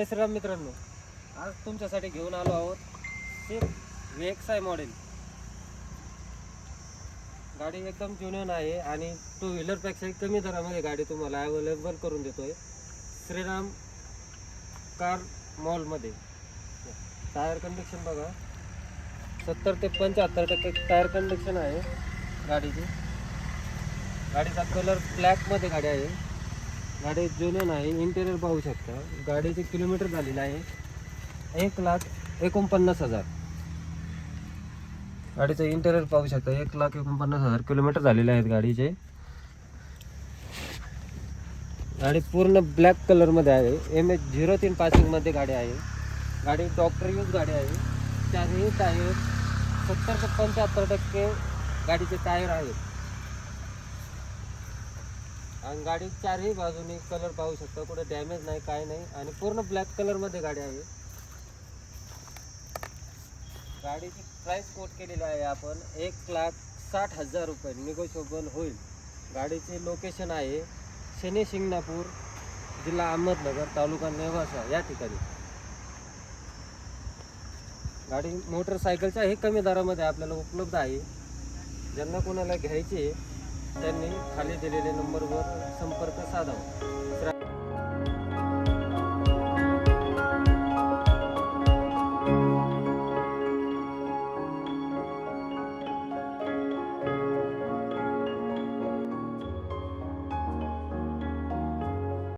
जय श्रीराम मित्रांनो, आज तुमच्यासाठी घेऊन आलो आहोत स्विफ्ट VXI मॉडेल. गाडी एकदम जुन्यान आहे आणि टू व्हीलरपेक्षा कमी दरामध्ये गाडी तुम्हाला अवेलेबल करून देतोय श्रीराम कार मॉलमध्ये. टायर कंडिशन बघा, 70 ते 75% टायर कंडिशन आहे गाडीची. गाडीचा कलर ब्लॅकमध्ये गाडी आहे. गाडी जुन्यान आहे. इंटेरियर पाहू शकता. गाडीचे किलोमीटर झालेलं आहे 1,49,000. गाडीचं इंटेरियर पाहू शकता. 1,49,000 किलोमीटर झालेले आहेत गाडीचे. गाडी पूर्ण ब्लॅक कलरमध्ये आहे. MH03 पासिंगमध्ये गाडी आहे. गाडी डॉक्टर यूज गाडी आहे. चारही टायर 70 ते 75% गाडीचे टायर आहेत. आणि गाडी चारही बाजूने कलर पाहू शकता, कुठे डॅमेज नाही, काय नाही. आणि पूर्ण ब्लॅक कलरमध्ये गाडी आहे. गाडीची प्राइस कोट केलेली आहे आपण 1,60,000 रुपये. निगोशिएबल होईल. गाडीचे लोकेशन आहे शनी शिंगणापूर, जिल्हा अहमदनगर, तालुका नेवासा या ठिकाणी. गाडी मोटरसायकलच्या हे कमी दरामध्ये आपल्याला उपलब्ध आहे. ज्यांना कोणाला घ्यायचे त्यांनी खाली दिलेल्या नंबरवर संपर्क साधावा.